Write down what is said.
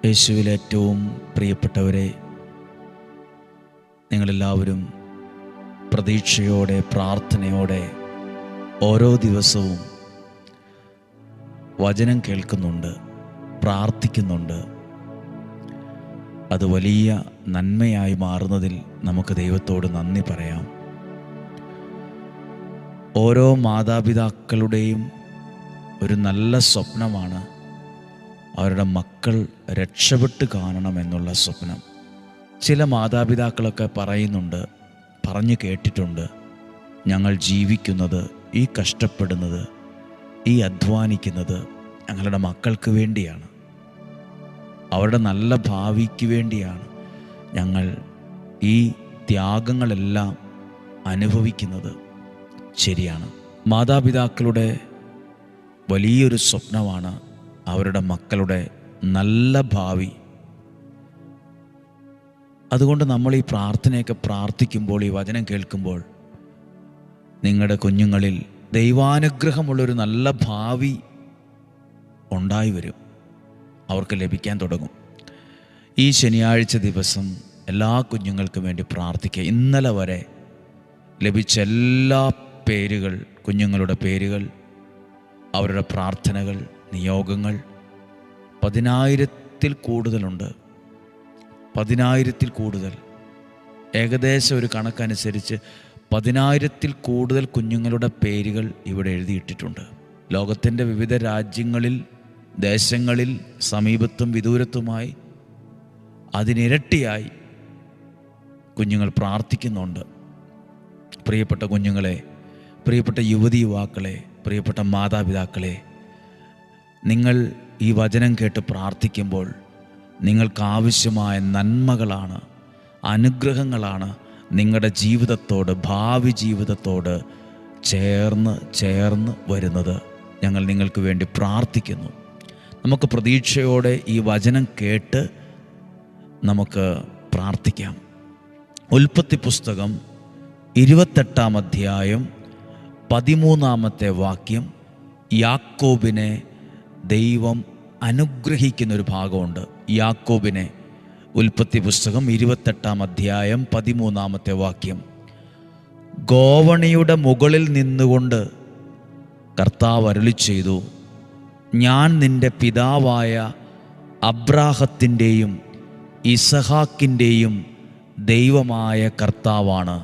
യേശുവിൽ ഏറ്റവും പ്രിയപ്പെട്ടവരെ, നിങ്ങളെല്ലാവരും പ്രതീക്ഷയോടെ പ്രാർത്ഥനയോടെ ഓരോ ദിവസവും വചനം കേൾക്കുന്നുണ്ട്, പ്രാർത്ഥിക്കുന്നുണ്ട്. അത് വലിയ നന്മയായി മാറുന്നതിൽ നമുക്ക് ദൈവത്തോട് നന്ദി പറയാം. ഓരോ മാതാപിതാക്കളുടെയും ഒരു നല്ല സ്വപ്നമാണ് അവരുടെ മക്കൾ രക്ഷപ്പെട്ട് കാണണമെന്നുള്ള സ്വപ്നം. ചില മാതാപിതാക്കളൊക്കെ പറഞ്ഞു കേട്ടിട്ടുണ്ട്, ഞങ്ങൾ ജീവിക്കുന്നത്, ഈ കഷ്ടപ്പെടുന്നത്, ഈ അധ്വാനിക്കുന്നത് ഞങ്ങളുടെ മക്കൾക്ക് വേണ്ടിയാണ്, അവരുടെ നല്ല ഭാവിക്ക് വേണ്ടിയാണ് ഞങ്ങൾ ഈ ത്യാഗങ്ങളെല്ലാം അനുഭവിക്കുന്നത്. ശരിയാണ്. മാതാപിതാക്കളുടെ വലിയൊരു സ്വപ്നമാണ് അവരുടെ മക്കളുടെ നല്ല ഭാവി. അതുകൊണ്ട് നമ്മൾ ഈ പ്രാർത്ഥനയൊക്കെ പ്രാർത്ഥിക്കുമ്പോൾ, ഈ വചനം കേൾക്കുമ്പോൾ, നിങ്ങളുടെ കുഞ്ഞുങ്ങളിൽ ദൈവാനുഗ്രഹമുള്ളൊരു നല്ല ഭാവി ഉണ്ടായി വരും, അവർക്ക് ലഭിക്കാൻ തുടങ്ങും. ഈ ശനിയാഴ്ച ദിവസം എല്ലാ കുഞ്ഞുങ്ങൾക്കും വേണ്ടി പ്രാർത്ഥിക്കുക. ഇന്നലെ വരെ ലഭിച്ച എല്ലാ പേരുകൾ, കുഞ്ഞുങ്ങളുടെ പേരുകൾ, അവരുടെ പ്രാർത്ഥനകൾ, നിയോഗങ്ങൾ 10,000-ൽ കൂടുതലുണ്ട്. 10,000-ൽ കൂടുതൽ, ഏകദേശം ഒരു കണക്കനുസരിച്ച് 10,000-ൽ കൂടുതൽ കുഞ്ഞുങ്ങളുടെ പേരുകൾ ഇവിടെ എഴുതിയിട്ടിട്ടുണ്ട്. ലോകത്തിൻ്റെ വിവിധ രാജ്യങ്ങളിൽ, ദേശങ്ങളിൽ, സമീപത്തും വിദൂരത്തുമായി അതിനിരട്ടിയായി കുഞ്ഞുങ്ങൾ പ്രാർത്ഥിക്കുന്നുണ്ട്. പ്രിയപ്പെട്ട കുഞ്ഞുങ്ങളെ, പ്രിയപ്പെട്ട യുവതി യുവാക്കളെ, പ്രിയപ്പെട്ട മാതാപിതാക്കളെ, നിങ്ങൾ ഈ വചനം കേട്ട് പ്രാർത്ഥിക്കുമ്പോൾ നിങ്ങൾക്കാവശ്യമായ നന്മകളാണ്, അനുഗ്രഹങ്ങളാണ് നിങ്ങളുടെ ജീവിതത്തോട്, ഭാവി ജീവിതത്തോട് ചേർന്ന് വരുന്നത്. ഞങ്ങൾ നിങ്ങൾക്ക് വേണ്ടി പ്രാർത്ഥിക്കുന്നു. നമുക്ക് പ്രതീക്ഷയോടെ ഈ വചനം കേട്ട് നമുക്ക് പ്രാർത്ഥിക്കാം. ഉൽപ്പത്തി പുസ്തകം 28-ാം അധ്യായം 13-ാമത്തെ വാക്യം, യാക്കോബിനെ ദൈവം അനുഗ്രഹിക്കുന്നൊരു ഭാഗമുണ്ട്. യാക്കോബിനെ, ഉൽപ്പത്തി പുസ്തകം 28-ാം അധ്യായം 13-ാമത്തെ വാക്യം, ഗോവണിയുടെ മുകളിൽ നിന്നുകൊണ്ട് കർത്താവ് അരുളിച്ചെയ്തു, ഞാൻ നിൻ്റെ പിതാവായ അബ്രാഹത്തിൻ്റെയും ഇസഹാക്കിൻ്റെയും ദൈവമായ കർത്താവാണ്.